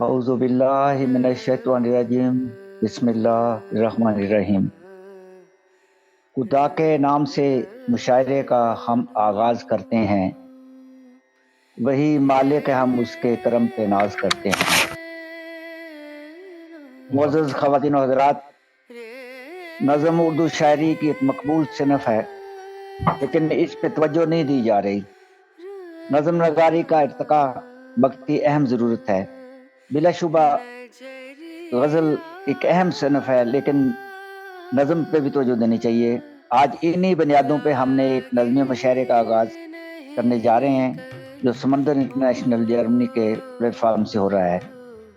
اعوذ باللہ من الشیطان الرجیم بسم اللہ الرحمن الرحیم۔ خدا کے نام سے مشاعرے کا ہم آغاز کرتے ہیں، وہی مالک ہے، ہم اس کے کرم پہ ناز کرتے ہیں۔ معزز خواتین و حضرات، نظم اردو شاعری کی ایک مقبول صنف ہے، لیکن اس پہ توجہ نہیں دی جا رہی۔ نظم نگاری کا ارتقاء وقتی اہم ضرورت ہے۔ بلا شبہ غزل ایک اہم صنف ہے، لیکن نظم پہ بھی توجہ دینی چاہیے۔ آج انہی بنیادوں پہ ہم نے ایک نظمی مشاعرے کا آغاز کرنے جا رہے ہیں، جو سمندر انٹرنیشنل جرمنی کے پلیٹ فارم سے ہو رہا ہے۔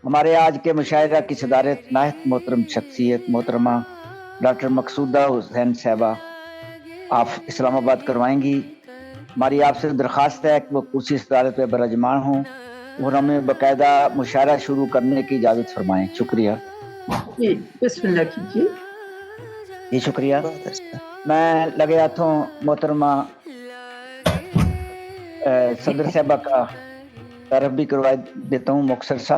ہمارے آج کے مشاعرہ کی صدارت نہایت محترم شخصیت محترمہ ڈاکٹر مقصودہ حسین صاحبہ آپ اسلام آباد کروائیں گی۔ ہماری آپ سے درخواست ہے کہ وہ کرسی صدارت پہ براجمان ہوں اور ہمیں باقاعدہ مشاعرہ شروع کرنے کی اجازت فرمائیں۔ شکریہ جی، بسم اللہ کیجیے۔ جی شکریہ۔ میں لگے ہاتھوں محترمہ صدر صاحبہ کا تعارف بھی کروا دیتا ہوں۔ مختصر سا،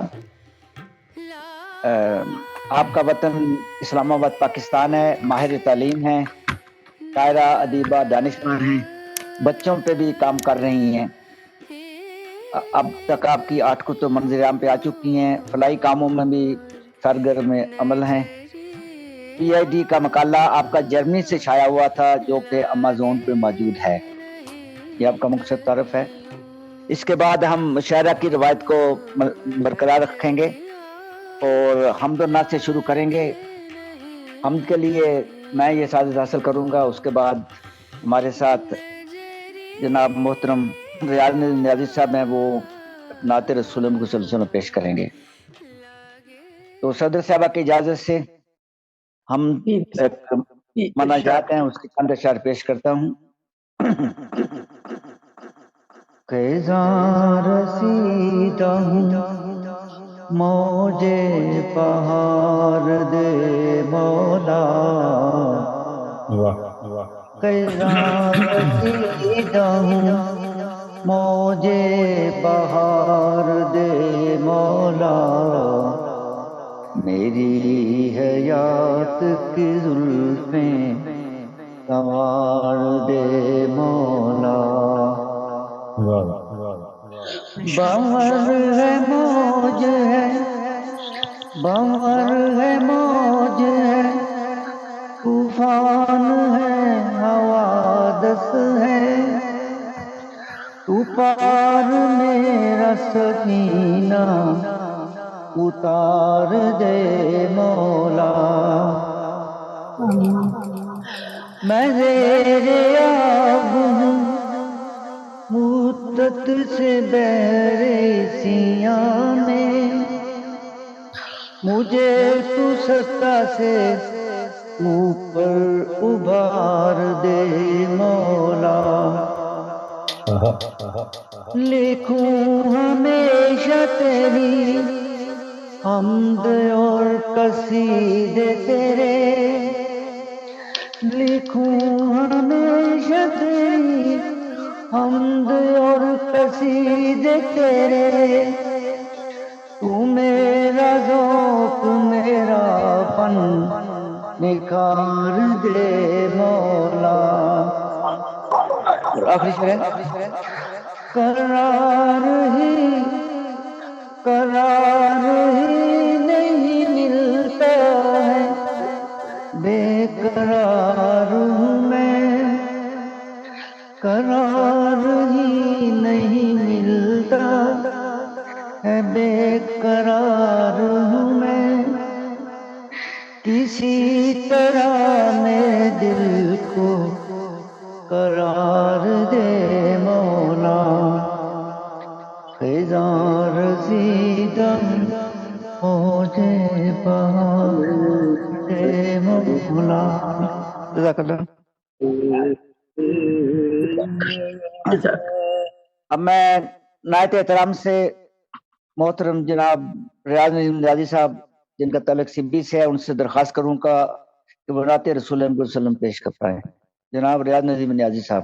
آپ کا وطن اسلام آباد پاکستان ہے، ماہر تعلیم ہیں، شاعرہ ادیبہ دانشور ہیں، بچوں پہ بھی کام کر رہی ہیں۔ اب تک آپ کی 8 کتب منظر عام پہ آ چکی ہیں، فلاحی کاموں میں بھی سرگرم عمل ہیں۔ پی آئی ڈی کا مقالہ آپ کا جرمنی سے چھایا ہوا تھا، جو کہ امازون پہ موجود ہے۔ یہ آپ کا مختصر تعارف ہے۔ اس کے بعد ہم مشاعرہ کی روایت کو برقرار رکھیں گے اور حمد و نعت سے شروع کریں گے۔ حمد کے لیے میں یہ سعادت حاصل کروں گا، اس کے بعد ہمارے ساتھ جناب محترم ریاض نیازی صاحب ہیں، وہ نعت رسول اللہ صلی اللہ علیہ وسلم پیش کریں گے۔ تو صدر صاحبہ کی اجازت سے ہم مناجات ہیں، اس کے چند اشعار پیش کرتا ہوں۔ خیزاں رسیدہ ہوں موجے بہار دے مولا، خیزاں رسیدہ ہوں موجے بہار دے مولا، میری حیات کی زلفیں سنوار دے مولا، بہر ہے موج ہے، بہر ہے موج ہے، طوفان ہے حوادث ہے، تو پار میرا سکینہ اتار دے مولا، میں زیر آب ہوں مدت سے بحر سیاہ میں، مجھے تو سطح سے اوپر ابھار دے مولا، لکھوں ہمیشہ تیری حمد اور قصیدے تیرے، لکھوں ہمیشہ تیری حمد اور قصیدے تیرے، تو میرا ذوق میرا فن نکھار دے مولا۔ اور آخری شعر ہے، قرار ہی نہیں ملتا ہے، بے قرار ہوں میں، قرار ہی نہیں ملتا ہے، بے قرار ہوں میں، کسی طرح میرے دل کو قرار دے مولا، خیزاں رسیدہ موجے بہار دے مولا۔ جزاک اللہ۔ اب میں نہایت احترام سے محترم جناب ریاض نیازی صاحب، جن کا تعلق سبی سے ہے، ان سے درخواست کروں گا کہ وہ نعت رسول اللہ صلی اللہ علیہ وسلم پیش کر پائیں۔ جناب ریاض نظیم نیازی صاحب۔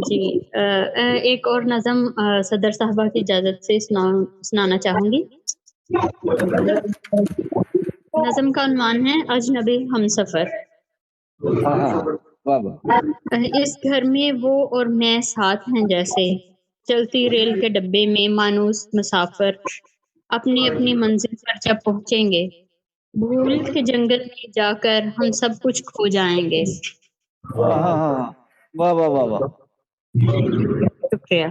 جی ایک اور نظم صدر صاحبہ کی اجازت سے سنانا چاہوں گی. نظم کا عنوان ہے اجنبی ہم سفر. اس گھر میں وہ اور میں ساتھ ہیں جیسے چلتی ریل کے ڈبے میں مانوس مسافر. اپنی اپنی منزل پر جب پہنچیں گے بھول کے جنگل میں جا کر ہم سب کچھ کھو جائیں گے. واہ واہ واہ واہ. شکریہ.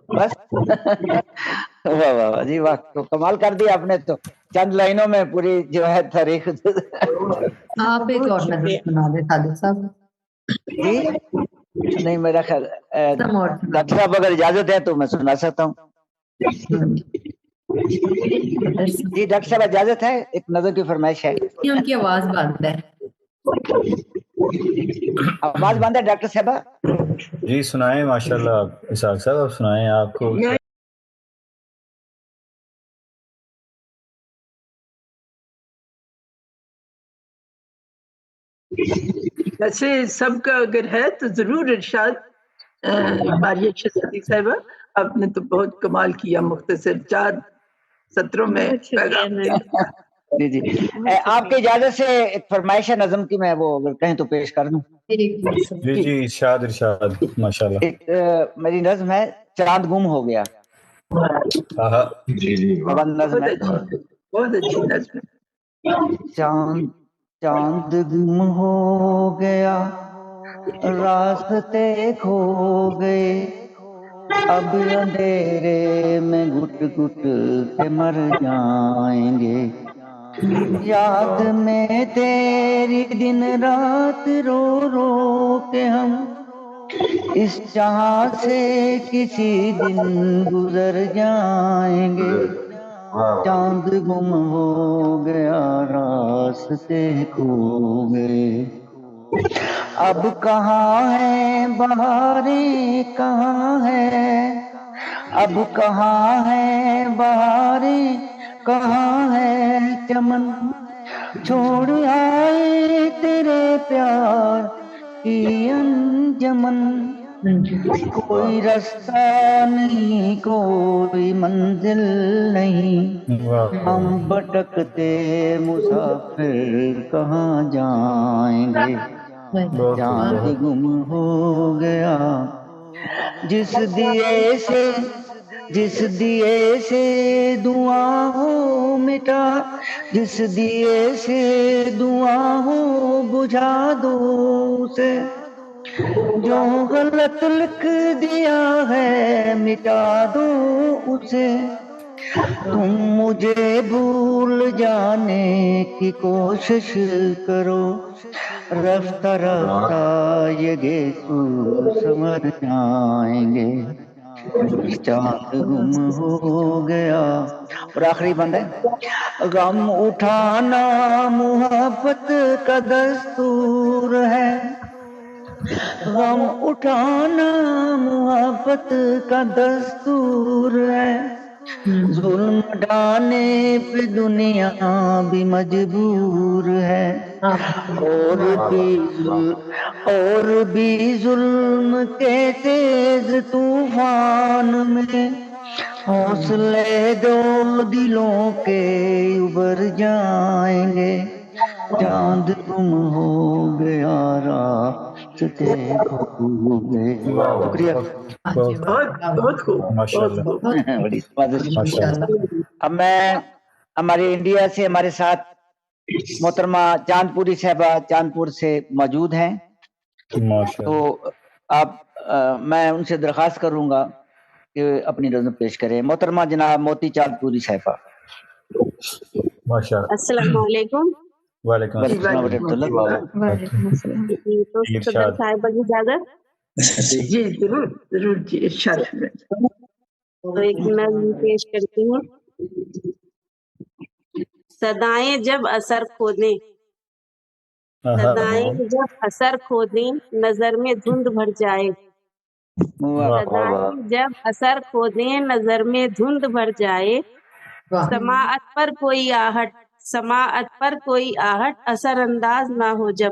بس واہ واہ واہ جی واہ, تو کمال کر دیا آپ نے تو, چند لائنوں میں پوری جو ہے تاریخ. آپ ایک اور نظر سنا دیں صادق صاحب. جی نہیں, میرا خیال ڈاکٹر صاحب اگر اجازت ہے تو میں سنا سکتا ہوں. جی ڈاکٹر صاحب اجازت ہے, ایک نظر کی فرمائش ہے. ان کی آواز بند ہے. آواز بند ہے ڈاکٹر صاحبہ. جی سنائیں, ماشاءاللہ اسحاق صاحب آپ سنائیں. آپ کو ویسے سب کا اگر ہے تو ضرور ارشاد. ہماری اچھا صدیق صاحبہ, آپ نے تو بہت کمال کیا, مختصر 4 سطروں میں پیغام دیا. جی جی آپ کی اجازت سے ایک فرمائش ہے نظم کی, میں وہ اگر کہیں تو پیش کر دوں. جی جی ارشاد ارشاد ماشاءاللہ. ایک میری نظم ہے چاند گم ہو گیا. جی جی نظم ہے بہت اچھی نظم ہے. چاند گم ہو گیا راستے کھو گئے, اب اندھیرے میں گھٹ گھٹ کے مر جائیں گے. یاد میں تیری دن رات رو رو کے ہم اس جہاں سے کسی دن گزر جائیں گے. چاند گم ہو گیا راستے کھو گئے, اب کہاں ہے بہاریں کہاں ہے, اب کہاں ہے بہاریں کہاں ہے چمن, چھوڑ آئے تیرے پیار کی انجمن. کوئی رستہ نہیں کوئی منزل نہیں, ہم بھٹکتے مسافر کہاں جائیں گے. چاند گم ہو گیا جس دیے سے دعا ہو مٹا, جس دیے سے دعا ہو بجھا دو اسے, جو غلط لکھ دیا ہے مٹا دو اسے. تم مجھے بھول جانے کی کوشش کرو, رفتہ رفتہ یہ گیسو سمجھ جائیں گے. چاند گم ہو گیا. اور آخری بند ہے, غم اٹھانا محبت کا دستور ہے, غم اٹھانا محبت کا دستور ہے. ظلم ڈھانے پہ دنیا بھی مجبور ہے, اور بھی ظلم کے تیز طوفان میں حوصلے دو دلوں کے ابھر جائیں گے. چاند گم ہو گیا راستے کھو گئے. شکریہ. بہت خوب بڑی اب میں ہمارے انڈیا سے ہمارے ساتھ محترمہ چاند پوری صاحبہ چاندپور سے موجود ہیں, تو آپ میں ان سے درخواست کروں گا کہ اپنی نظم پیش کریں. محترمہ جناب موتی چاند پوری صاحبہ. السلام علیکم. وعلیکم السلام ورحمۃ اللہ. وعلیکم السلام. تو صدر صاحبہ کی اجازت. جی ضرور ضرور جی ارشاد. تو ایک نظم پیش کرتی ہوں. صدائیں جب اثر کھودیں, صدائیں جب اثر کھودیں نظر میں دھند بھر جائے, صدائیں جب اثر کھودیں نظر میں دھند بھر جائے. سماعت پر کوئی آہٹ, سماعت پر کوئی آہٹ اثر انداز نہ ہو جب,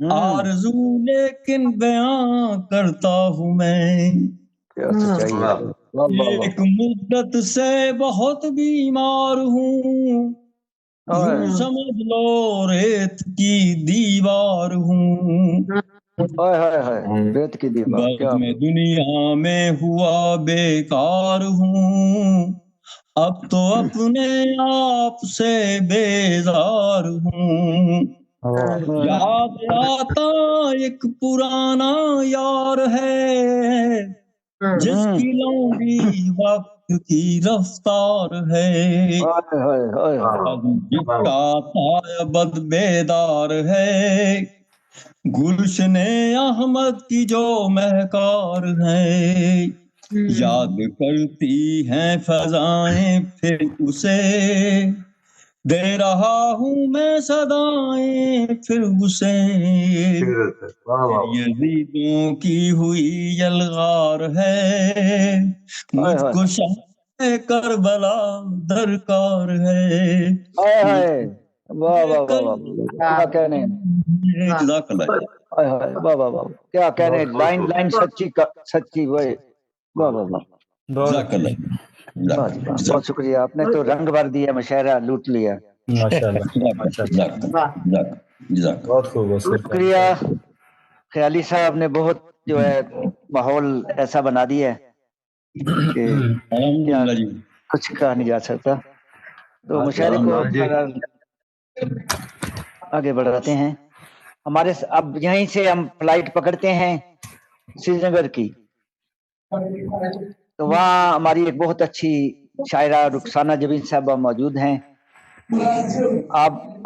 آرزو لیکن بیان کرتا ہوں میں، کیا سچائی ہے، واہ واہ واہ، ایک مدت سے بہت بیمار ہوں، یوں سمجھ لو ریت کی دیوار ہوں، ہائے ہائے ہائے، ریت کی دیوار، بس کیا میں دنیا میں ہوا بیکار ہوں، اب تو اپنے آپ سے بیزار ہوں، یاد آتا ایک پرانا یار ہے، جس کی لمبی وقت کی رفتار ہے، ہائے ہائے ہائے ہائے، اب جس کا تھا ابد بیدار ہے، گلشن احمد کی جو مہکار ہے، یاد کرتی ہیں فضائیں پھر اسے، دے رہا ہوں میں صدائیں پھر اسے، یزیدوں کی ہوئی یلغار ہے، مجھ کو شاہ کربلا درکار ہے، ہائے ہائے، واہ واہ واہ واہ، کیا کہنے، جزاک اللہ۔ ہائے ہائے، واہ واہ واہ، کیا کہنے، لائن لائن سچی سچی، واہ واہ واہ واہ، جزاک اللہ۔ واہ جی واہ، بہت شکریہ، آپ نے تو رنگ بھر دیا، مشاعرہ لوٹ لیا، ماشاء اللہ ماشاء اللہ، بہت خوب، بہت شکریہ خیالی صاحب نے، بہت جو ہے ماحول ایسا بنا دیا ہے کہ کیا کچھ کہا نہیں جا سکتا، تو مشاعرے کو آگے بڑھاتے ہیں، ہمارے اب یہیں سے ہم فلائٹ پکڑتے ہیں سری نگر کی، تو وہاں ہماری ایک بہت اچھی شاعرہ رخسانہ جبین صاحبہ موجود ہیں،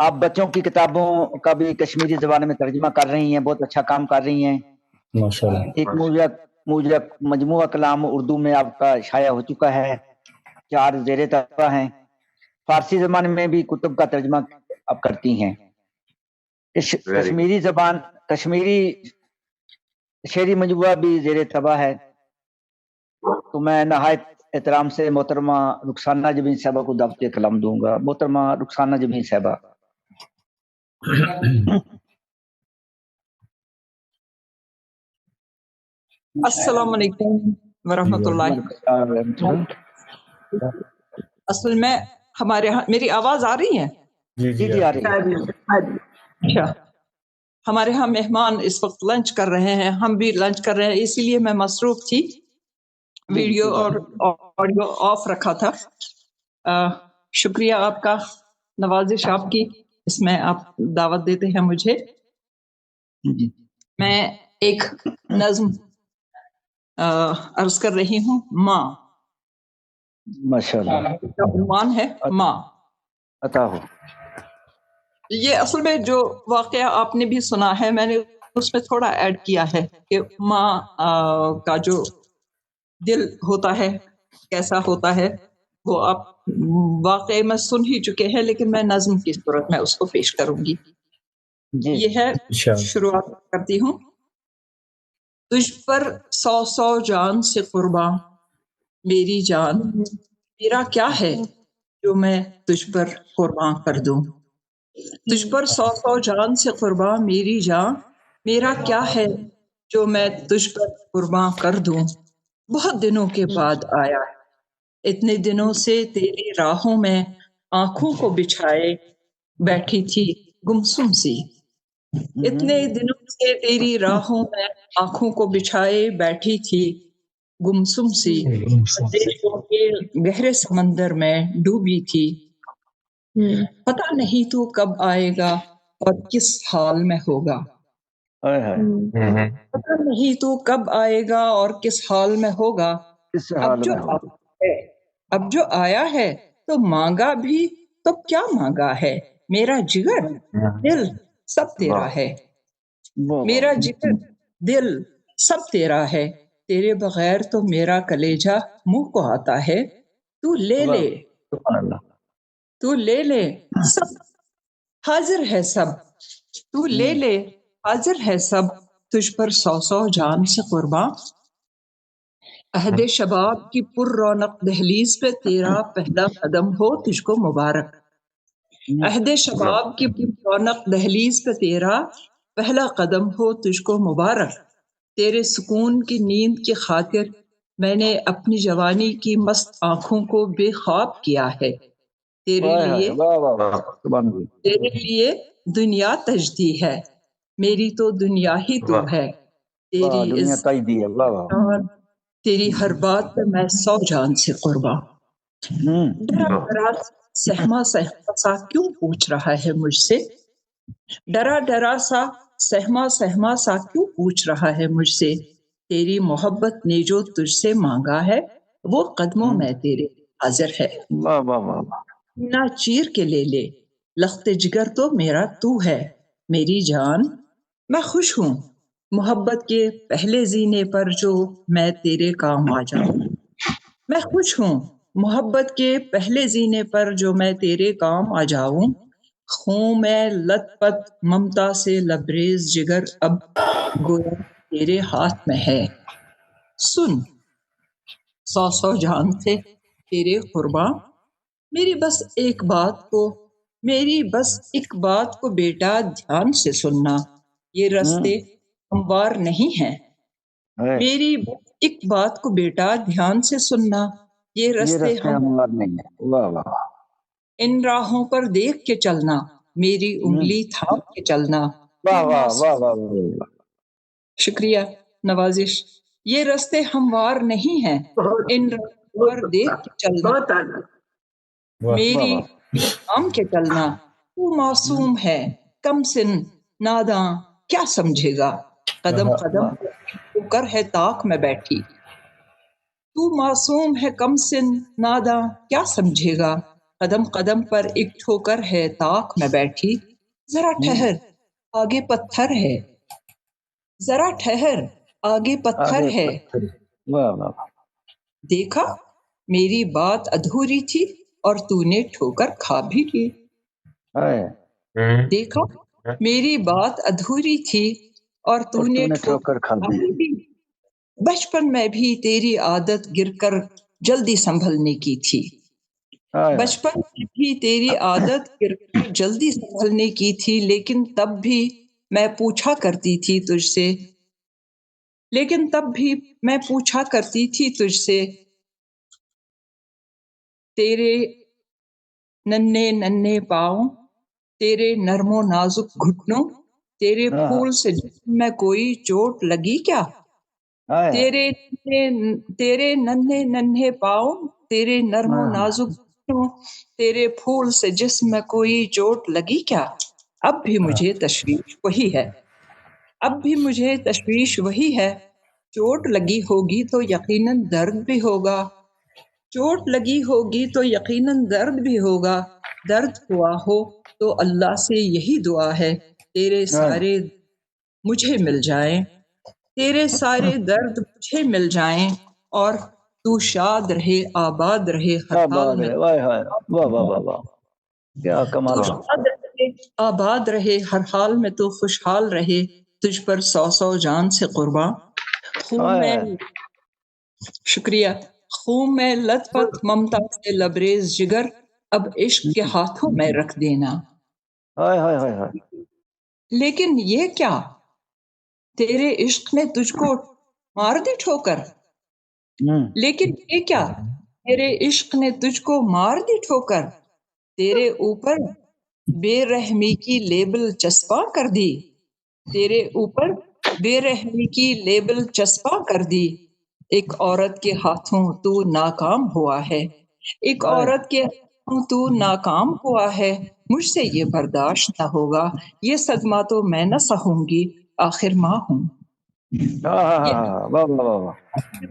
آپ بچوں کی کتابوں کا بھی کشمیری زبان میں ترجمہ کر رہی ہیں، بہت اچھا کام کر رہی ہیں، ایک مجموعہ کلام اردو میں آپ کا شائع ہو چکا ہے، 4 زیر طبع ہیں، فارسی زبان میں بھی کتب کا ترجمہ آپ کرتی ہیں، کشمیری زبان، کشمیری شعری مجموعہ بھی زیر طبع ہے، تو میں نہایت احترام سے محترمہ رخسانہ جبین صاحبہ کو دعوت کلام دوں گا، محترمہ رخسانہ جبین صاحبہ۔ السلام علیکم ورحمۃ اللہ۔ اصل میں ہمارے یہاں میری آواز آ رہی ہے؟ جی جی آ رہی ہے۔ اچھا، ہمارے یہاں مہمان اس وقت لنچ کر رہے ہیں، ہم بھی لنچ کر رہے ہیں، اسی لیے میں مصروف تھی، ویڈیو اور آڈیو آف رکھا تھا۔ شکریہ آپ کا، نوازش آپ کی، اس میں آپ دعوت دیتے ہیں مجھے۔ میں ایک نظم عرض کر رہی ہوں، ماں، ماشاءاللہ، عنوان ہے ماں۔ عطا ہو۔ یہ اصل میں جو واقعہ آپ نے بھی سنا ہے، میں نے اس میں تھوڑا ایڈ کیا ہے کہ ماں کا جو دل ہوتا ہے کیسا ہوتا ہے، وہ آپ واقعے میں سن ہی چکے ہیں، لیکن میں نظم کی صورت میں اس کو پیش کروں گی۔ یہ ہے، شروعات کرتی ہوں۔ تجھ پر 100 جان سے قرباں میری جان، میرا کیا ہے جو میں تجھ پر قرباں کر دوں، تجھ پر 100 جان سے قرباں میری جان، میرا کیا ہے جو میں تجھ پر قرباں کر دوں، بہت دنوں کے بعد آیا، اتنے دنوں سے تیری راہوں میں آنکھوں کو بچھائے بیٹھی تھی گمسم سی، اتنے دنوں سے تیری راہوں میں آنکھوں کو بچھائے بیٹھی تھی گمسم سی، دیشوں کے گہرے سمندر میں ڈوبی تھی، پتہ نہیں تو کب آئے گا اور کس حال میں ہوگا، پتہ نہیں تو کب آئے گا اور کس حال میں ہوگا، اب جو آیا ہے تو مانگا بھی تو کیا مانگا ہے، میرا جگر دل سب تیرا ہے، میرا جگر دل سب تیرا ہے، تیرے بغیر تو میرا کلیجہ منہ کو آتا ہے، تو لے لے تو لے لے سب حاضر ہے سب، تو لے لے حاضر ہے سب، تجھ پر 100 جان سے قرباں، عہد شباب کی پر رونق دہلیز پہ تیرا پہلا قدم ہو تجھ کو مبارک، عہد شباب کی پر رونق دہلیز پہ تیرا پہلا قدم ہو تجھ کو مبارک، تیرے سکون کی نیند کی خاطر میں نے اپنی جوانی کی مست آنکھوں کو بے خواب کیا ہے، تیرے لیے دنیا تجدی ہے، میری تو دنیا ہی تو ہے، تیری عزت تیری ہر بات پہ میں 100 جان سے قربان۔ ڈرا ڈرا سہما سہما سا کیوں پوچھ رہا ہے مجھ سے، ڈرا ڈرا سا سہما سہما سا کیوں پوچھ رہا ہے مجھ سے، تیری محبت نے جو تجھ سے مانگا ہے وہ قدموں میں تیرے حاضر ہے، نہ چیر کے لے لے لخت جگر تو میرا تو ہے، میری جان میں خوش ہوں محبت کے پہلے زینے پر جو میں تیرے کام آ جاؤں، میں خوش ہوں محبت کے پہلے زینے پر جو میں تیرے کام آ جاؤں، خوں میں لت پت ممتا سے لبریز جگر اب گویا تیرے ہاتھ میں ہے، سن 100 جان تھے تیرے قرباں، میری بس ایک بات کو بیٹا دھیان سے سننا، یہ رستے ہموار نہیں ہیں، میری بس ایک بات کو بیٹا دھیان سے سننا، یہ رستے ہموار نہیں ہیں، ان راہوں پر دیکھ کے چلنا، میری انگلی تھام کے چلنا، شکریہ نوازش، یہ رستے ہموار نہیں ہیں، ان راہوں پر دیکھ کے چلنا، میری تھام کے چلنا، تو معصوم ہے کم سن ناداں کیا سمجھے گا، قدم قدم تو کر ہے طاق میں بیٹھی، تو معصوم ہے کم سن ناداں کیا سمجھے گا، قدم قدم پر ایک ٹھوکر ہے طاق میں بیٹھی، ذرا ٹھہر آگے پتھر ہے، ذرا ٹھہر آگے پتھر ہے، دیکھا میری بات ادھوری تھی اور تو نے ٹھوکر کھا بھی لی، دیکھا میری بات ادھوری تھی اور تو نے ٹھوکر کھا بھی لی، بچپن میں بھی تیری عادت گر کر جلدی سنبھلنے کی تھی، بچپن میں بھی تیری عادت گر کر جلدی سنبھلنے کی تھی، لیکن تب بھی میں پوچھا کرتی تھی تجھ سے تیرے ننھے ننھے پاؤں، تیرے نرم و نازک گھٹنوں، تیرے پھول سے جسم میں کوئی چوٹ لگی کیا، تیرے ننھے ننھے پاؤں، تیرے نرم و نازک گھٹنوں، تیرے پھول سے جسم میں کوئی چوٹ لگی کیا، اب بھی مجھے تشویش وہی ہے، چوٹ لگی ہوگی تو یقیناً درد بھی ہوگا، چوٹ لگی ہوگی تو یقیناً درد بھی ہوگا، درد ہوا ہو تو اللہ سے یہی دعا ہے تیرے سارے مجھے مل جائیں، تیرے سارے درد مجھے مل جائیں، اور تو شاد رہے آباد رہے ہر حال میں، تو شاد رہے آباد رہے ہر حال میں، تو خوشحال رہے تجھ پر 100 جان سے قرباں، شکریہ، خون میں لت پت ممتا سے لبریز جگر اب عشق کے ہاتھوں میں رکھ دینا، لیکن یہ کیا تیرے عشق نے تجھ کو مار دی ٹھوکر، لیکن یہ کیا تیرے عشق نے تجھ کو مار دی ٹھوکر، تیرے اوپر بے رحمی کی لیبل چسپاں کر دی، تیرے اوپر بے رحمی کی لیبل چسپاں کر دی، ایک عورت کے ہاتھوں تو ناکام ہوا ہے، ایک عورت کے ہاتھوں تو ناکام ہوا ہے، مجھ سے یہ برداشت نہ ہوگا، یہ صدمہ تو میں نہ سہوں گی، آخر ماں ہوں۔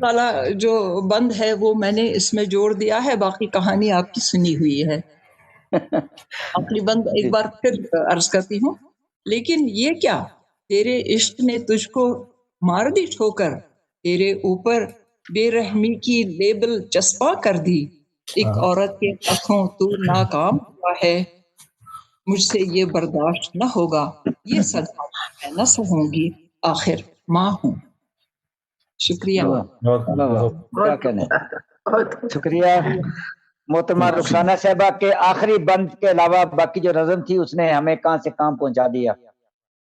والا جو بند ہے وہ میں نے اس میں جوڑ دیا ہے، باقی کہانی آپ کی سنی ہوئی ہے، آخری بند ایک بار پھر عرض کرتی ہوں، لیکن یہ کیا تیرے عشق نے تجھ کو مار دی ٹھوکر، تیرے اوپر بے رحمی کی لیبل چسپاں کر دی، ایک عورت کے ہاتھوں تو ناکام ہوا ہے، مجھ سے یہ برداشت نہ ہوگا، یہ صدمہ میں نہ سہوں گی، آخر ماں ہوں۔ شکریہ، کیا کہنے، شکریہ محترمہ رخسانہ صاحبہ کے آخری بند کے علاوہ باقی جو نظم تھی اس نے ہمیں کہاں سے کہاں پہنچا دیا۔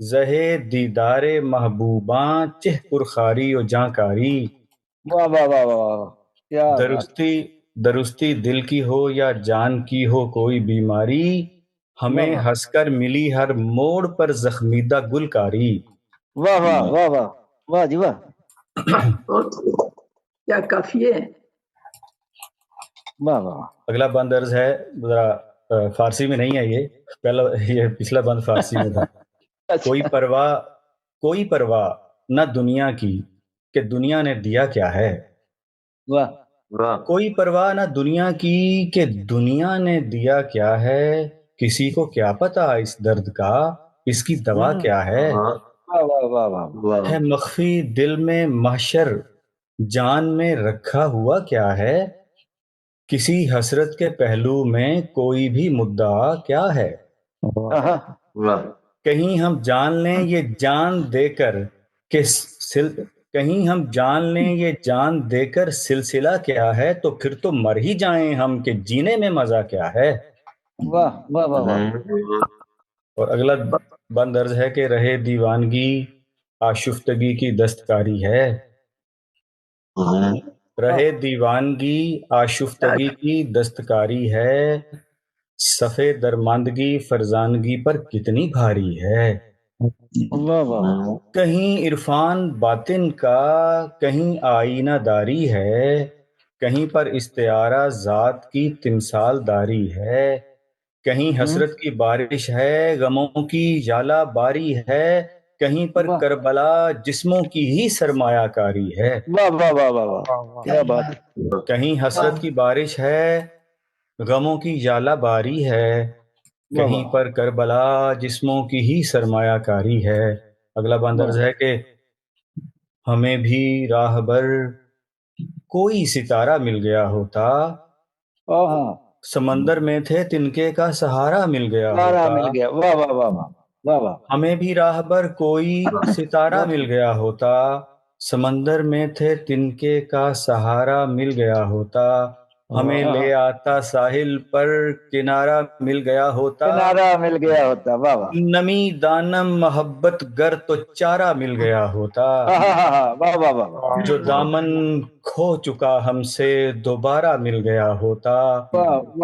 زہے دیدار محبوباں چہ پرخاری و جانکاری. واہ واہ واہ واہ واہ، کیا بات۔ درستی دل کی ہو یا جان کی ہو کوئی بیماری، ہمیں واہ ہنس کر ملی ہر موڑ پر زخمیدہ گلکاری. واہ واہ واہ واہ واہ جی واہ، کیا کافیے ہیں۔ واہ واہ۔ اگلا بند عرض ہے، ذرا فارسی میں نہیں ہے، یہ پچھلا بند فارسی میں تھا. کوئی پرواہ نہ دنیا کی کہ دنیا نے دیا کیا ہے. واہ، کوئی پرواہ نہ دنیا کی کہ دنیا نے دیا کیا ہے، کسی کو کیا پتا اس درد کا، اس کی دوا کیا ہے. واہ واہ واہ واہ، ہے مخفی دل میں محشر، جان میں رکھا ہوا کیا ہے، کسی حسرت کے پہلو میں کوئی بھی مدعا کیا ہے. کہیں ہم جان لیں یہ جان دے کر کہ کہیں ہم جان لیں یہ جان دے کر سلسلہ کیا ہے، تو پھر تو مر ہی جائیں ہم کہ جینے میں مزہ کیا ہے. واہ واہ واہ واہ۔ اور اگلا بند عرض ہے کہ رہے دیوانگی آشفتگی کی دستکاری ہے. رہے دیوانگی آشفتگی کی دستکاری ہے، صفے درماندگی فرزانگی پر کتنی بھاری ہے. واہ واہ، کہیں عرفان باطن کا کہیں آئینہ داری ہے، کہیں پر استعارہ ذات کی تمثال داری ہے، کہیں حسرت کی بارش ہے غموں کی ژالہ باری ہے، کہیں پر کربلا جسموں کی ہی سرمایہ کاری ہے. واہ واہ واہ واہ واہ، کیا بات۔ کہیں حسرت کی بارش ہے غموں کی ژالہ باری ہے، کہیں پر کربلا جسموں کی ہی سرمایہ کاری ہے. اگلا بند عرض ہے کہ ہمیں بھی راہ بر کوئی ستارہ مل گیا ہوتا، سمندر میں تھے تنکے کا سہارا مل گیا ہوتا. مل گیا، واہ واہ واہ واہ واہ۔ ہمیں بھی راہ بر کوئی ستارہ مل گیا ہوتا، سمندر میں تھے تنکے کا سہارا مل گیا ہوتا. ہمیں لے آتا ساحل پر کنارہ مل گیا ہوتا، کنارہ مل گیا ہوتا، واہ واہ۔ نمی دانم محبت گر تو چارہ مل گیا ہوتا. واہ واہ واہ، جو دامن کھو چکا ہم سے دوبارہ مل گیا ہوتا،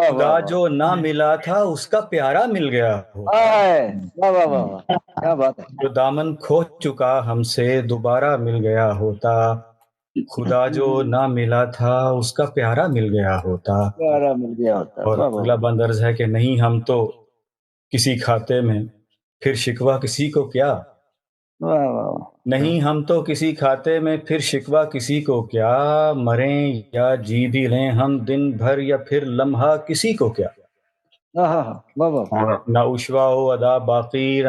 خدا جو نہ ملا تھا اس کا پیارا مل گیا ہوتا. واہ واہ واہ، کیا بات ہے۔ جو دامن کھو چکا ہم سے دوبارہ مل گیا ہوتا، خدا جو نہ ملا تھا اس کا پیارا مل گیا ہوتا. پیارا مل گیا ہوتا، اور اگلا بند عرض ہے کہ نہیں ہم تو کسی کھاتے میں پھر شکوہ کسی کو کیا. واہ واہ، نہیں ہم تو کسی کھاتے میں پھر شکوہ کسی کو کیا، مریں یا جی بھی لیں ہم دن بھر یا پھر لمحہ کسی کو کیا. نہ عشوہ و ادا باقی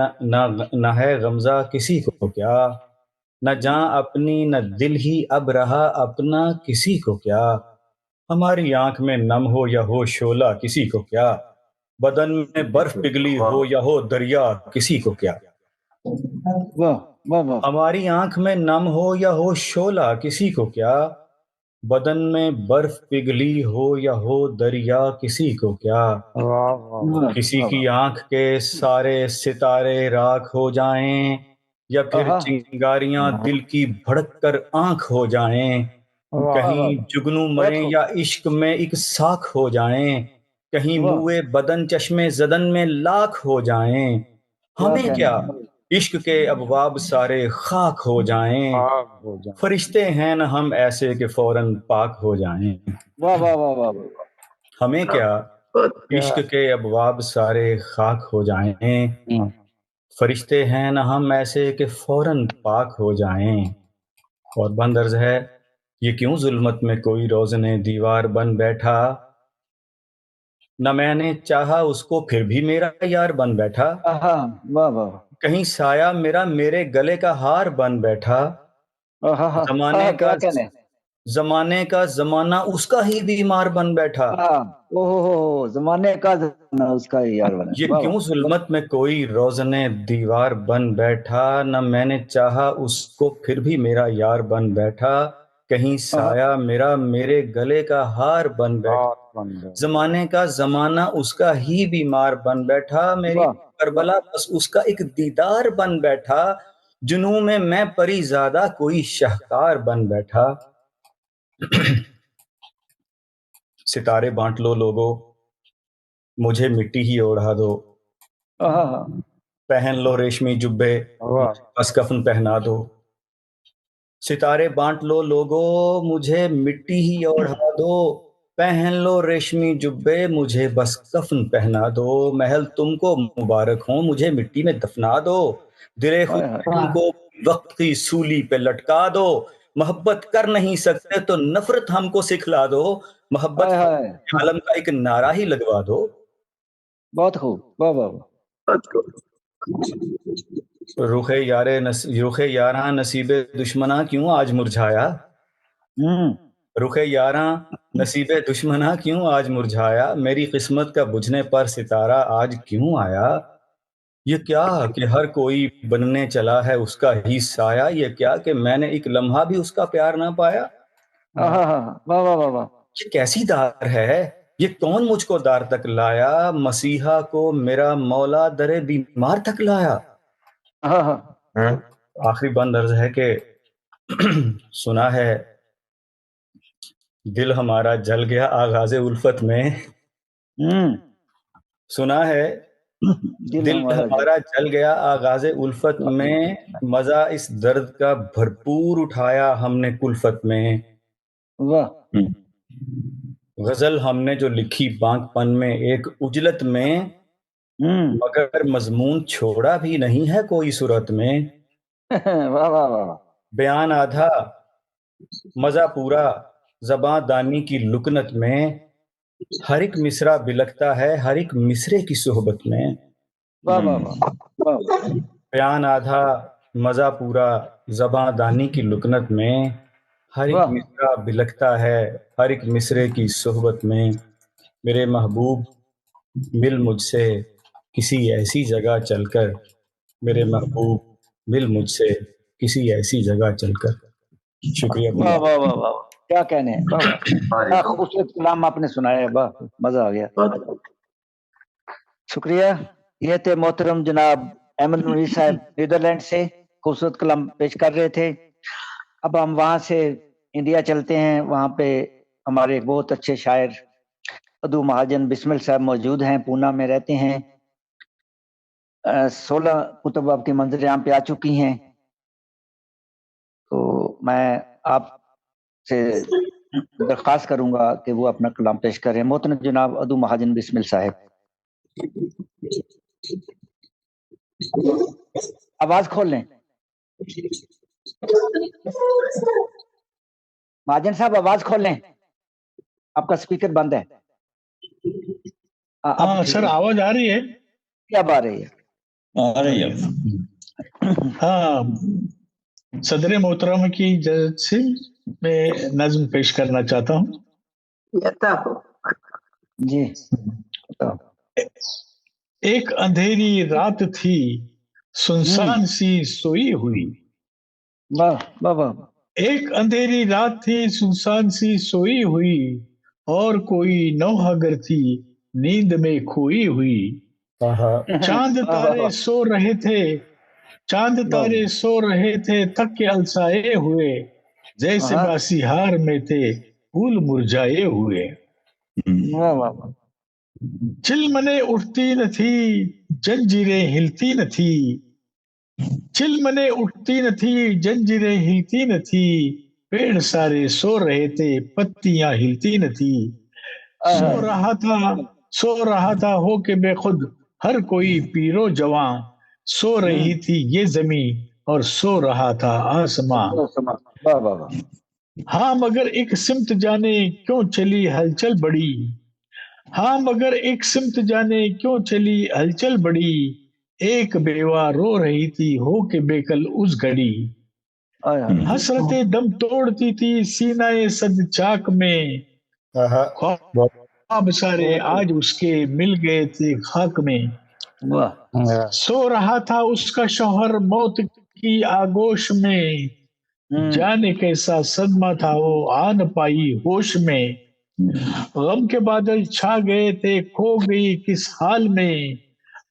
نہ ہے غمزہ کسی کو کیا، نہ جاں اپنی نہ دل ہی اب رہا اپنا کسی کو کیا. ہماری آنکھ میں نم ہو یا ہو شعلہ کسی کو کیا، بدن میں برف پگھلی ہو یا ہو دریا کسی کو کیا. ہماری آنکھ میں نم ہو یا ہو شعلہ کسی کو کیا، بدن میں برف پگھلی ہو یا ہو دریا کسی کو کیا. کسی کی آنکھ کے سارے ستارے راکھ ہو جائیں، یا پھر چنگاریاں دل کی بھڑک کر آنکھ ہو جائیں، کہیں جگنو مریں یا عشق میں ایک ساکھ ہو جائیں، کہیں موئے بدن چشمے زدن میں لاکھ ہو جائیں. ہمیں کیا عشق کے ابواب سارے خاک ہو جائیں، فرشتے ہیں نہ ہم ایسے کہ فوراً پاک ہو جائیں. ہمیں کیا عشق کے ابواب سارے خاک ہو جائیں، فرشتے ہیں نہ ہم ایسے کہ فوراً پاک ہو جائیں. اور بند عرض ہے یہ کیوں ظلمت میں کوئی روزن دیوار بن بیٹھا، نہ میں نے چاہا اس کو پھر بھی میرا یار بن بیٹھا. کہیں سایہ میرا میرے گلے کا ہار بن بیٹھا، زمانے کا زمانہ اس کا ہی بیمار بن بیٹھا. زمانے کا زمانہ اس کا ہی یار بنا. یہ کیوں ظلمت میں کوئی روزن دیوار بن بیٹھا، نہ میں نے چاہا اس کو پھر بھی میرا یار بن بیٹھا. کہیں سایہ میرا میرے گلے کا ہار بن بیٹھا، زمانے کا زمانہ اس کا ہی بیمار بن بیٹھا. کربلا بس اس کا ایک دیدار بن بیٹھا، جنوں میں پری زادہ کوئی شہکار بن بیٹھا۔ ستارے بانٹ لو لوگو، مجھے مٹی ہی اوڑھا دو، پہن لو ریشمی جبے، بس کفن پہنا دو۔ ستارے بانٹ لو لوگو، مجھے مٹی ہی اوڑھا دو، پہن لو ریشمی جبے، مجھے بس کفن پہنا دو۔ محل تم کو مبارک ہوں، مجھے مٹی میں دفنا دو، دل خود تم کو وقت کی سولی پہ لٹکا دو۔ محبت کر نہیں سکتے تو نفرت ہم کو سکھلا دو، محبت عالم کا ایک نعرہ ہی لگوا دو۔ بہت خوب، واہ واہ رخ یاراں نصیب دشمناں کیوں آج مرجھایا، رخ یاراں نصیب دشمناں کیوں آج مرجھایا، میری قسمت کا بجھنے پر ستارہ آج کیوں آیا۔ یہ کیا کہ ہر کوئی بننے چلا ہے اس کا ہی سایہ، یہ کیا کہ میں نے ایک لمحہ بھی اس کا پیار نہ پایا۔ واہ واہ واہ واہ، یہ کیسی دار ہے، یہ کون مجھ کو دار تک لایا، مسیحا کو میرا مولا در بیمار تک لایا۔ آخری بند عرض ہے کہ سنا ہے دل ہمارا جل گیا آغاز الفت میں، سنا ہے دل ہمارا جل گیا آغاز الفت میں، مزہ اس درد کا بھرپور اٹھایا ہم نے کلفت میں۔ غزل ہم نے جو لکھی بانک پن میں ایک اجلت میں، مگر مضمون چھوڑا بھی نہیں ہے کوئی صورت میں۔ بیان آدھا مزہ پورا زباں دانی کی لکنت میں، ہر ایک مصرع بلکتا ہے ہر ایک مصرے کی صحبت میں۔ بیان آدھا مزہ پورا زباں دانی کی لکنت میں، ہر ایک مصرع بلکتا ہے ہر ایک مصرے کی صحبت میں۔ میرے محبوب مل مجھ سے کسی ایسی جگہ چل کر، میرے محبوب مل مجھ سے کسی ایسی جگہ چل کر۔ شکریہ۔ واہ واہ واہ واہ، کیا کہنے ہیں، خوبصورت کلام آپ نے سنایا، واہ مزہ آ گیا، شکریہ۔ یہ تھے محترم جناب احمد منیر صاحب نیدرلینڈ سے، خوبصورت کلام پیش کر رہے تھے۔ اب ہم وہاں سے انڈیا چلتے ہیں، وہاں پہ ہمارے ایک بہت اچھے شاعر ادو مہاجن بسمل صاحب موجود ہیں، پونا میں رہتے ہیں۔ 16 کتب آپ کی منظر عام پہ آ چکی ہیں، تو میں آپ سے درخواست کروں گا کہ وہ اپنا کلام پیش کریں۔ محترم جناب ادو مہاجن بسمل صاحب، آواز کھول لیں۔ مہاجن صاحب آواز کھول لیں، آپ کا سپیکر بند ہے۔ ہاں سر، آواز آ رہی ہے؟ کیا آ رہی ہے؟ آ رہی ہے۔ ہاں، صدر محترم کی اجازت سے میں نظم پیش کرنا چاہتا ہوں۔ جی۔ ایک اندھیری رات تھی سنسان سی سوئی ہوئی، ایک اندھیری رات تھی سنسان سی سوئی ہوئی، اور کوئی نوحہ گر تھی نیند میں کھوئی ہوئی۔ چاند تارے سو رہے تھے، چاند تارے سو رہے تھے تھک کے السائے ہوئے، جیسے باسی ہار میں تھے پھول مرجھائے ہوئے۔ چلمنے اٹھتی نہ تھی جنجیریں ہلتی نہ تھی، چلمنے اٹھتی نہ تھی جنجیریں ہلتی نہ تھی، پیڑ سارے سو رہے تھے پتیاں ہلتی نہ تھی۔ سو رہا تھا ہو کے بے خود ہر کوئی پیرو جواں، سو رہی تھی یہ زمین اور سو رہا تھا آسماں۔ ہاں مگر ایک سمت جانے کیوں چلی ہلچل بڑی، ہاں مگر ایک سمت جانے کیوں چلی ہلچل بڑی، ایک بیوہ رو رہی تھی ہو کے بے کل اس گھڑی۔ حسرتیں دم توڑتی تھی سینہ صد چاک میں، خواب سارے آج اس کے مل گئے تھے خاک میں۔ سو رہا تھا اس کا شوہر موت کی آگوش میں، جانے کیسا صدمہ تھا وہ آ نہ پائی ہوش میں۔ غم کے بادل چھا گئے تھے کھو گئی کس حال میں،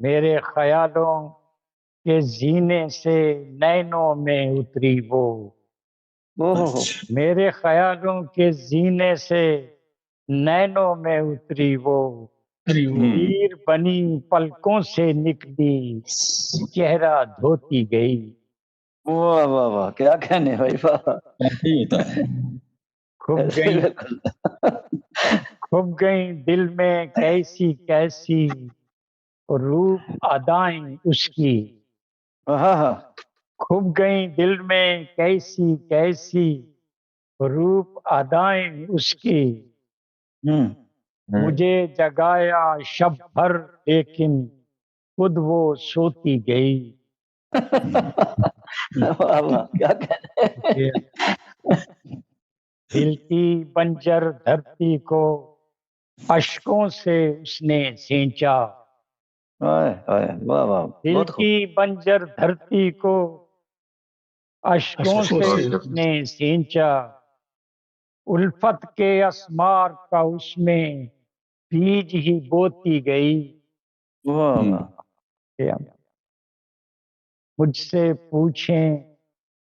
میرے خیالوں کے زینے سے نینوں میں اتری وہ، میرے خیالوں کے زینے سے نینوں میں اتری وہ، تیر بنی پلکوں سے نکلی چہرہ دھوتی گئی۔ واہ واہ واہ، کیا کہنے بھائی، واہ، کھب گئیں دل میں کیسی کیسی روپ ادائیں اس کی، کھب گئیں دل میں کیسی کیسی روپ ادائیں اس کی، مجھے جگایا شب بھر لیکن خود وہ سوتی گئی۔ کیا کہنے، دل کی بنجر دھرتی کو اشکوں سے اس نے سینچا، دل کی بنجر دھرتی کو اشکوں سے اس نے سینچا، الفت کے اسمار کا اس میں بیج ہی بوتی گئی۔ مجھ سے پوچھیں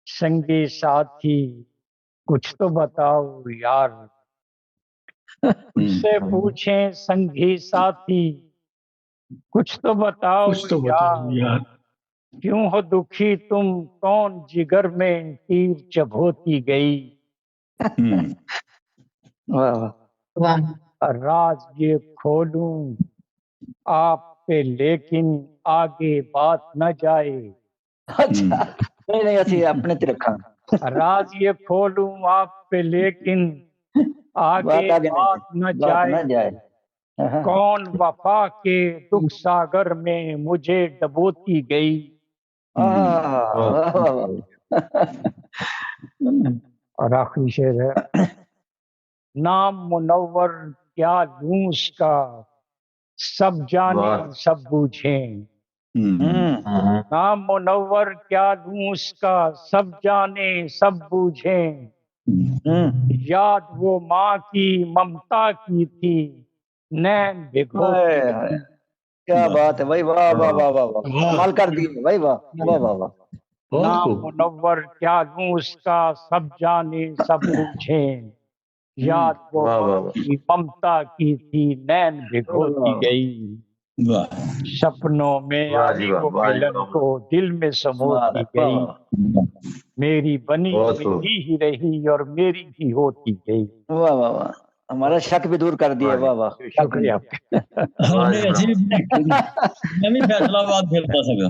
سنگی ساتھی کچھ تو بتاؤ یار، مجھ سے پوچھیں سنگی ساتھی کچھ تو بتاؤ یار، کیوں ہو دکھی تم، کون جگر میں تیر چبھوتی گئی۔ راز یہ کھولوں آپ پہ لیکن آگے بات نہ جائے، اچھا نہیں اچھی اپنے تے رکھا، راز یہ کھولوں آپ پہ لیکن آگے بات نہ جائے، کون وفا کے دکھ ساگر میں مجھے ڈبوتی گئی۔ اور آخری شعر ہے، نام منور کیا لوں اس کا، سب جانے سب بوجھیں، نام منور کیا لوں اس کا، سب جانے سب بوجھیں، یاد وہ ماں کی ممتا کی تھی نین بھگوتی گئی۔ کیا بات ہے بھائی، واہ واہ واہ واہ واہ، کمال کر دیے بھائی، واہ واہ واہ واہ۔ نام منور کیا لوں اس کا، سب جانے سب بوجھیں، یاد وہ ماں کی ممتا کی تھی نین بھگوتی گئی، سپنوں میں آئی وہ ملن کو دل میں سموتی گئی، میری بنی میری ہی رہی اور میری ہی ہوتی گئی۔ واہ واہ واہ، ہمارا شک بھی دور کر دیا، واہ واہ، شکریہ آپ کا۔ میں بھی فیصلہ باد کھیلتا سکا،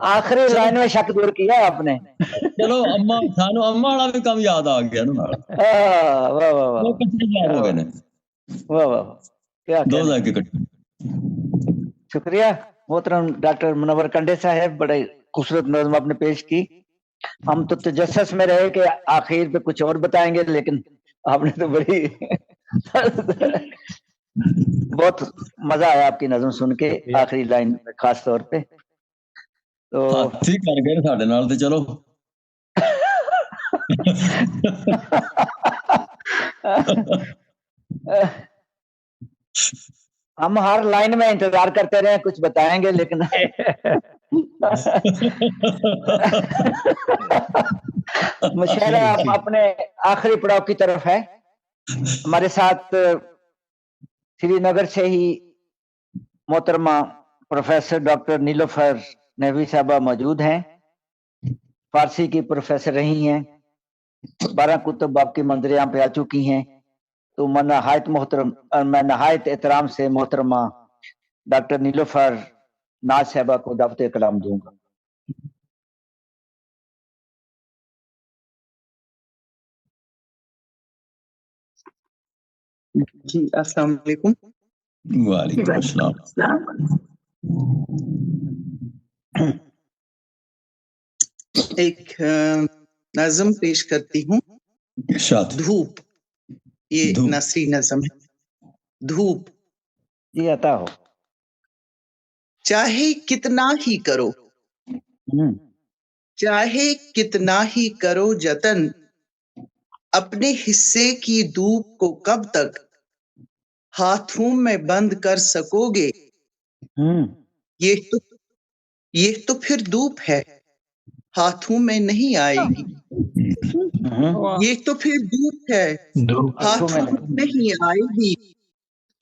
آخری لائن میں شک دور کیا آپ نے۔ چلو اما سانو اما والا بھی کم یاد آ گیا نا، واہ واہ واہ وہ کچھ یاد ہو گئے نے، واہ واہ، کیا دو ذائقے کے کٹے۔ شکریہ محترم ڈاکٹر منور کنڈے صاحب، بڑے خوبصورت نظم آپ نے پیش کی۔ ہم تو تجسس میں رہے کہ آخر پہ کچھ اور بتائیں گے، لیکن آپ نے تو بڑی بہت مزہ آیا آپ کی نظم سن کے، آخری لائن خاص طور پہ تو ہاتھی کر گئے ساڈے نال تے چلو ہم ہر لائن میں انتظار کرتے رہے کچھ بتائیں گے، لیکن مشاعرہ اپنے آخری پڑاؤ کی طرف ہے۔ ہمارے ساتھ سری نگر سے ہی محترمہ پروفیسر ڈاکٹر نیلوفر نحوی صاحبہ موجود ہیں، فارسی کی پروفیسر رہی ہیں، 12 کتب آپ کی منظر عام پہ آ چکی ہیں، تو میں نہایت احترام سے محترمہ ڈاکٹر نیلوفر ناز صاحبہ کو دعوت کلام دوں گا۔ جی السلام علیکم۔ وعلیکم السلام۔ ایک نظم پیش کرتی ہوں، دھوپ، یہ نثری نظم ہے۔ دھوپ، جی عطا ہو۔ چاہے کتنا ہی کرو، چاہے کتنا ہی کرو جتن، اپنے حصے کی دھوپ کو کب تک ہاتھوں میں بند کر سکو گے، یہ تو پھر دھوپ ہے، ہاتھوں میں نہیں آئے گی۔ یہ تو پھر دھوپ ہے، ہاتھوں میں نہیں آئے گی۔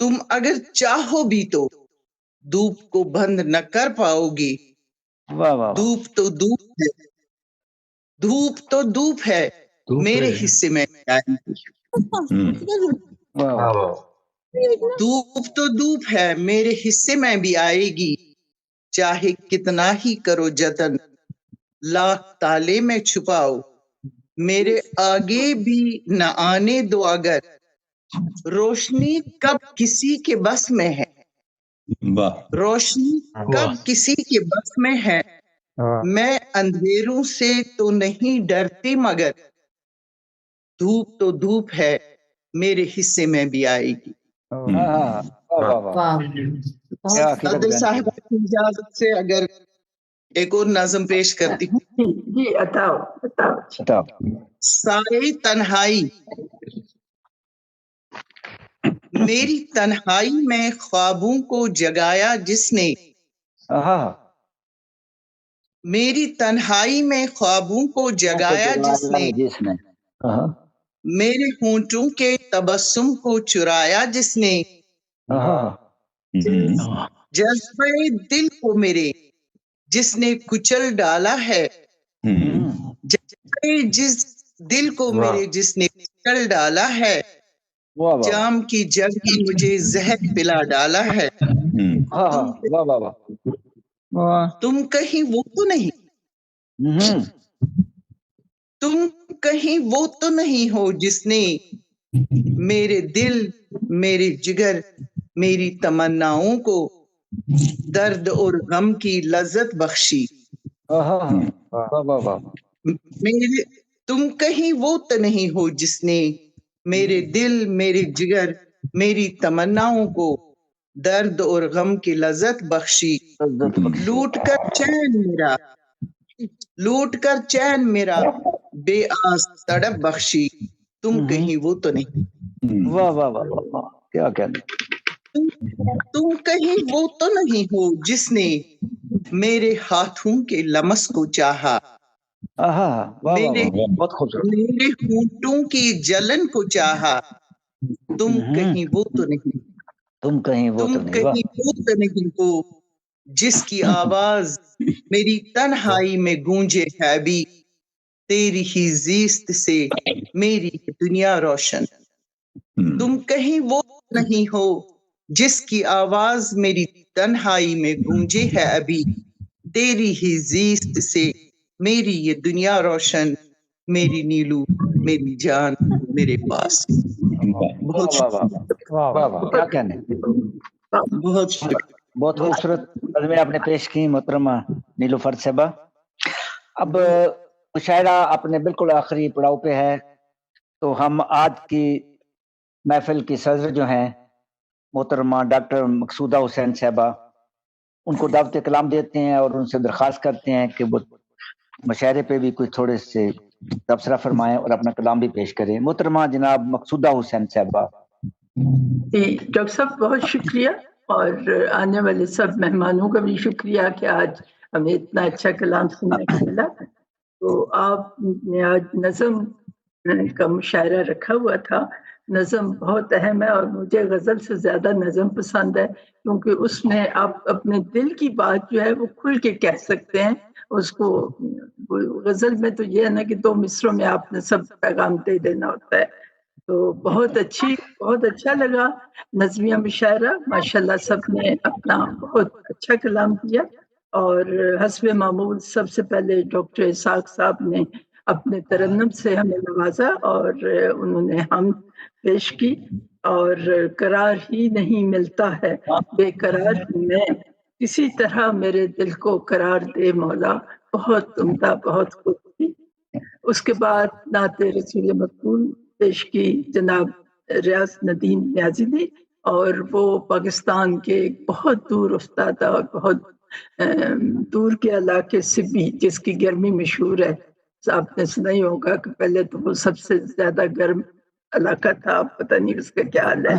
تم اگر چاہو بھی تو دھوپ کو بند نہ کر پاؤ گی۔ دھوپ تو دھوپ ہے، دھوپ تو دھوپ ہے، میرے حصے میں آئے گی۔ دھوپ تو دھوپ ہے، میرے حصے میں بھی آئے گی، چاہے کتنا ہی کرو جتن، لاکھ تالے میں چھپاؤ، میرے آگے بھی نہ آنے دو اگر، روشنی کب کسی کے بس میں ہے، روشنی کب کسی کے بس میں ہے، میں اندھیروں سے تو نہیں ڈرتی مگر، دھوپ تو دھوپ ہے، میرے حصے میں بھی آئے گی۔ صدر صاحب کی اجازت سے اگر ایک اور نظم پیش کرتی ہوں۔ جی بتاؤ۔ سارے تنہائی، میری تنہائی میں خوابوں کو جگایا جس نے، میری تنہائی میں خوابوں کو جگایا جس نے، میرے ہونٹوں کے تبسم کو چرایا جس نے، جذبہ دل کو میرے جس نے کچل ڈالا ہے، جس دل کو میرے جس نے کچل ڈالا ہے، جام کی جگہ مجھے زہر پلا ڈالا ہے، تم کہیں وہ تو نہیں، تم کہیں وہ تو نہیں ہو جس نے میرے دل، میرے جگر، میری تمناؤں کو درد اور غم کی لذت بخشی، تم کہیں وہ تو نہیں ہو جس نے میرے دل، میرے جگر، میری تمناؤں کو درد اور غم کی لذت بخشی، لوٹ کر چین میرا، لوٹ کر چین میرا بے آس تڑپ بخشی، تم کہیں وہ تو نہیں۔ واہ واہ واہ واہ، کیا کہتے، تم کہیں وہ تو نہیں ہو جس نے میرے ہاتھوں کے لمس کو چاہا، میرے ہونٹوں کی جلن کو چاہا، تم کہیں وہ تو نہیں، تم کہیں وہ تو نہیں ہو جس کی آواز میری تنہائی میں گونجے ہے ابھی، تیری ہی زیست سے میری دنیا روشن، تم کہیں وہ نہیں ہو جس کی آواز میری تنہائی میں گونجے ہے ابھی، تیری ہی زیست سے میری یہ دنیا روشن، میری نیلو، میری جان میرے پاس۔ بہت کیا کہنے، بہت بہت خوبصورت نظمیں آپ نے پیش کی محترمہ نیلوفر صاحبہ۔ اب مشاعرہ اپنے بالکل آخری پڑاؤ پہ ہے، تو ہم آج کی محفل کی صدر جو ہیں محترمہ ڈاکٹر مقصودہ حسین صاحبہ، ان کو دعوت کلام دیتے ہیں اور ان سے درخواست کرتے ہیں کہ وہ مشاعرے پہ بھی کوئی تھوڑے سے تبصرہ فرمائیں اور اپنا کلام بھی پیش کریں۔ محترمہ جناب مقصودہ حسین صاحبہ۔ ڈاکٹر صاحب بہت شکریہ، اور آنے والے سب مہمانوں کا بھی شکریہ کہ آج ہمیں اتنا اچھا کلام سننے کو ملا۔ تو آپ نے آج نظم کا مشاعرہ رکھا ہوا تھا، نظم بہت اہم ہے اور مجھے غزل سے زیادہ نظم پسند ہے، کیونکہ اس میں آپ اپنے دل کی بات جو ہے وہ کھل کے کہہ سکتے ہیں اس کو۔ غزل میں تو یہ ہے نا کہ 2 مصروں میں آپ نے سب پیغام دے دینا ہوتا ہے۔ تو بہت اچھا لگا نظمیہ مشاعرہ، ماشاءاللہ سب نے اپنا بہت اچھا کلام کیا، اور حسب معمول سب سے پہلے ڈاکٹر اسحاق صاحب نے اپنے ترنم سے ہمیں نوازا اور انہوں نے ہم پیش کی، اور قرار ہی نہیں ملتا ہے بے قرار میں، کسی طرح میرے دل کو قرار دے مولا، بہت عمدہ، بہت خوب تھی۔ اس کے بعد نعت رسول مقبول پیش کی جناب ریاض ندیم نیازی نے، اور وہ پاکستان کے بہت دور افتادہ اور بہت دور کے علاقے سے بھی، جس کی گرمی مشہور ہے، آپ نے سنا ہی ہوگا کہ پہلے تو وہ سب سے زیادہ گرم علاقہ تھا، پتہ نہیں اس کا کیا حال ہے۔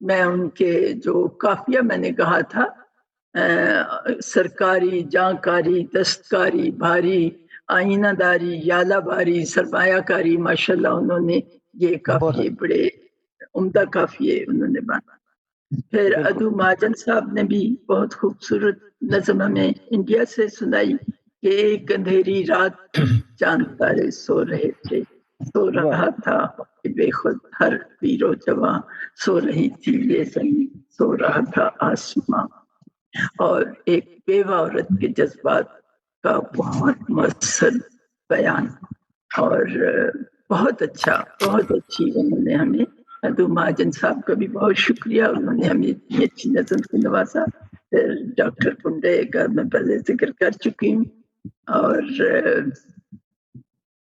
میں ان کے جو قافیہ میں نے کہا تھا سرکاری، جانکاری، دستکاری، بھاری، آئینہ داری، یالہ باری، سرمایہ کاری، ماشاءاللہ انہوں نے یہ قافیے بڑے عمدہ قافیے انہوں نے بنا. پھر ادو مہاجن صاحب نے بھی بہت خوبصورت نظم ہمیں انڈیا سے سنائی کہ ایک اندھیری رات چاند تارے سو رہے تھے، سو رہا تھا بے خود ہر پیر و جواں، سو رہی تھی یہ زمین، سو رہا تھا آسماں. اور ایک بیوہ عورت کے جذبات کا بہت مؤثر بیان، اور بہت اچھا، بہت اچھی انہوں نے ہمیں. ادو مہاجن صاحب کا بھی بہت شکریہ، انہوں نے ہمیں اتنی اچھی نظم سے نوازا. پھر ڈاکٹر کنڈے کا میں پہلے ذکر کر چکی ہوں، اور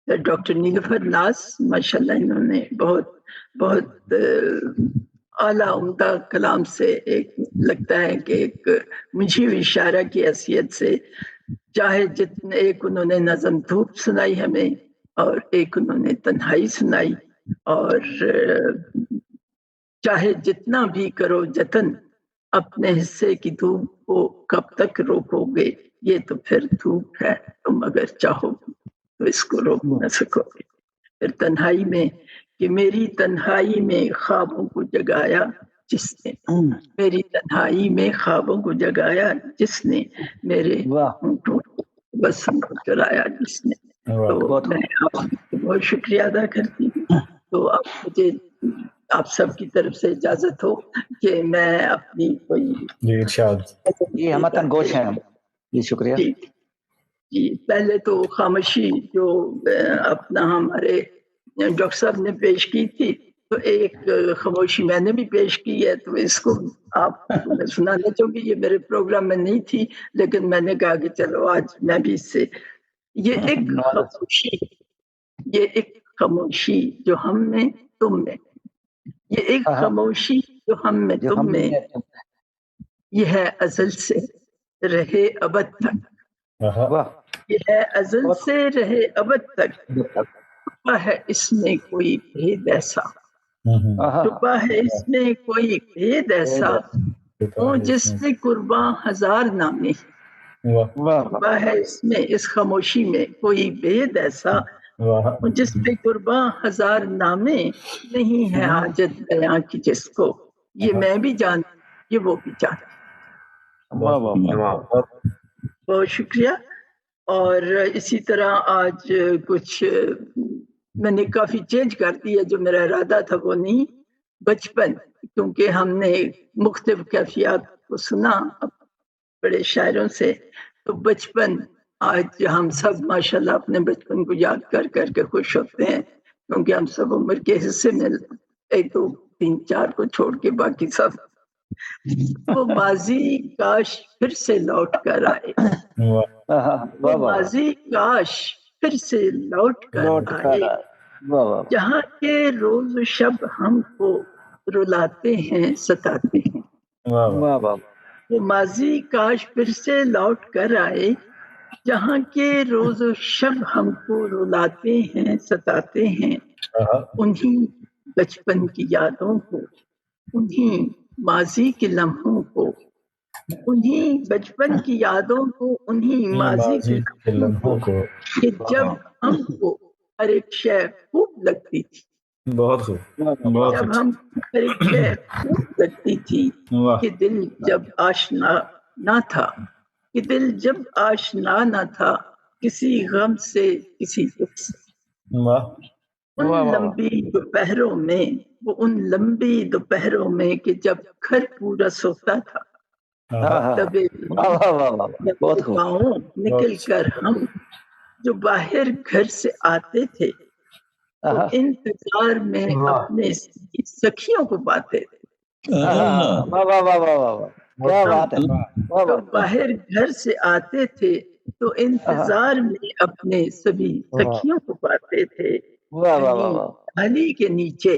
ڈاکٹر نیلوفر ناز ماشاءاللہ انہوں نے بہت بہت اعلیٰ عمدہ کلام سے ایک لگتا ہے کہ ایک مجھے اشارہ کی حیثیت سے چاہے جتنے ایک انہوں نے نظم دھوپ سنائی ہمیں اور ایک انہوں نے تنہائی سنائی، اور چاہے جتنا بھی کرو جتن اپنے حصے کی دھوپ کو کب تک روکو گے، یہ تو پھر دھوپ ہے تم اگر چاہو تو اس کو روک نہ سکو گے. پھر تنہائی میں کہ میری تنہائی میں خوابوں کو جگایا جس نے، میری تنہائی میں خوابوں کو جگایا جس نے، میرے ہونٹوں کو بسم کو چرایا جس نے. تو میں آپ کو بہت شکریہ ادا کرتی ہوں. تو اب مجھے آپ سب کی طرف سے اجازت ہو کہ میں اپنی کوئی جی ہمتن گوش ہیں. جی شکریہ. جی پہلے تو خاموشی جو اپنا ہمارے ڈاکٹر صاحب نے پیش کی تھی، تو ایک خاموشی میں نے بھی پیش کی ہے، تو اس کو آپ میں سنانا چاہوں گی. یہ میرے پروگرام میں نہیں تھی لیکن میں نے کہا کہ چلو آج میں بھی اس سے، یہ ایک خاموشی جو ہم میں تم میں، یہ ایک خاموشی جو ہم میں تم میں، یہ ہے ازل سے رہے ابد تک، یہ ہے ازل سے رہے ابد تک، چھپا ہے اس میں کوئی بھید ایسا، چھپا ہے اس میں کوئی بھید ایسا، وہ جس سے قرباں ہزار نامے، چھپا ہے اس میں اس خاموشی میں کوئی بھید ایسا، جس پہ قرباں ہزار نامے، نہیں ہے حاجت بیاں کی جس کو، یہ میں بھی جانتی یہ وہ بھی جانتی. بہت شکریہ. اور اسی طرح آج کچھ میں نے کافی چینج کر دی ہے، جو میرا ارادہ تھا وہ نہیں. بچپن، کیونکہ ہم نے مختلف کیفیات کو سنا بڑے شاعروں سے، تو بچپن آج ہم سب ماشاءاللہ اپنے بچپن کو یاد کر کر کے خوش ہوتے ہیں، کیونکہ ہم سب عمر کے حصے میں ایک دو تین چار کو چھوڑ کے باقی سب، وہ ماضی کاش پھر سے لوٹ کر آئے، وہ ماضی کاش پھر سے لوٹ کر آئے، جہاں کے روز و شب ہم کو رلاتے ہیں ستاتے ہیں. وہ ماضی کاش پھر سے لوٹ کر آئے، جہاں کے روز و شب ہم کو رلاتے ہیں ستاتے ہیں. انہیں بچپن کی یادوں کو، انہیں ماضی کے لمحوں کو، انہیں بچپن کی یادوں کو، انہیں ماضی کے لمحوں کو، کہ جب ہم کو ہر ایک شے خوب لگتی تھی، بہت خوب، جب ہم ہر ایک شے خوب لگتی تھی، کہ دل جب آشنا نہ تھا، کہ دل جب آشنا نہ تھا کسی غم سے کسی دکھ سے. ان لمبی دوپہروں میں، وہ ان لمبی دوپہروں میں کہ جب گھر پورا سوتا تھا، تب گاؤں نکل کر ہم جو باہر گھر سے آتے تھے، تو انتظار میں اپنے سکھیوں کو پاتے تھے. تو باہر گھر سے آتے تھے تو انتظار میں اپنے سبھی سکھیوں کو پاتے تھے. چاہلی کے نیچے،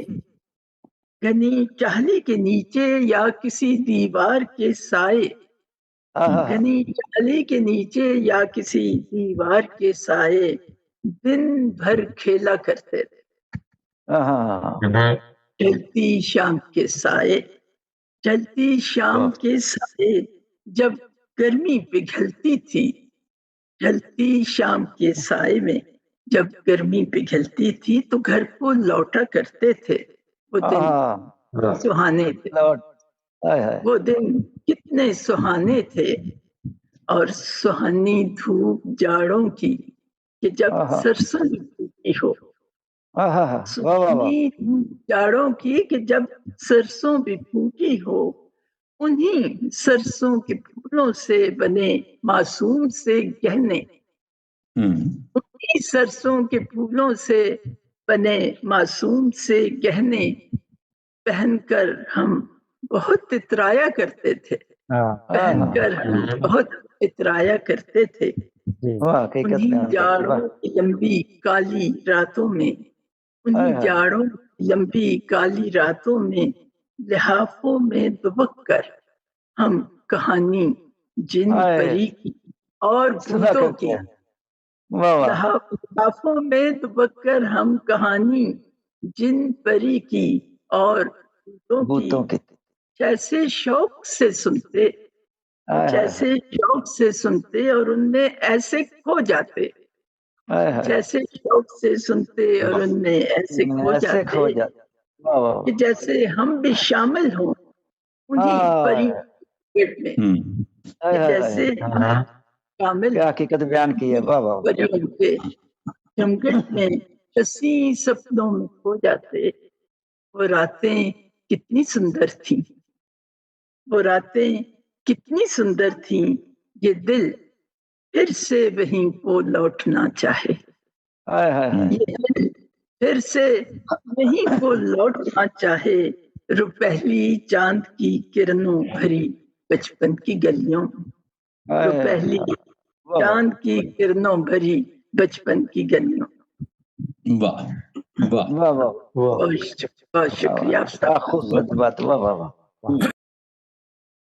گھنی چاہلی کے نیچے یا کسی دیوار کے سائے، گھنی چاہلی کے نیچے یا کسی دیوار کے سائے، دن بھر کھیلا کرتے تھے. کھیلتی شام کے سائے، چلتی شام کے سائے جب گرمی پگھلتی تھی، چلتی شام کے سائے میں جب گرمی پگھلتی تھی تو گھر کو لوٹا کرتے تھے۔ وہ دن سہانے تھے، وہ دن کتنے سہانے تھے، اور سہانی دھوپ جاڑوں کی کہ جب سرسوں بھی پھوٹی ہو، سہانی دھوپ جاڑوں کی کہ جب سرسوں بھی پھوٹی ہو، انہی سرسوں کے پھولوں سے بنے معصوم سے گہنے، انہی سرسوں کے پھولوں سے بنے معصوم سے گہنے پہن کر ہم بہت اترایا کرتے تھے، پہن کر ہم بہت اترایا کرتے تھے۔ انہی جاڑوں کی لمبی کالی راتوں میں، انہی جاڑوں کی لمبی کالی راتوں میں لحافوں میں دبک کر ہم کہانی جن پری کی اور بھوتوں کی، لحافوں میں دبک کر ہم کہانی جن پری کی اور بھوتوں کی جیسے شوق سے سنتے، جیسے شوق سے سنتے اور ان میں ایسے کھو جاتے، جیسے شوق سے سنتے اور ان میں ایسے کھو جاتے کہ جیسے ہم بھی شامل ہوں انہی پری میں، جیسے شامل حقیقت بیان کی ہے۔ پریوں کے جمگٹ میں کسی سپنوں میں کھو جاتے۔ وہ راتیں کتنی سندر تھیں، وہ راتیں کتنی سندر تھیں، یہ دل پھر سے وہیں کو لوٹنا چاہے، یہ دل پھر سے وہیں کو لوٹنا چاہے، روپہلی چاند کی کرنوں بھری بچپن کی گلیوں، روپہلی چاند کی کرنوں بھری بچپن کی گلیوں۔ واہ واہ بہت شکریہ۔ خوبصورت بات، واہ واہ واہ۔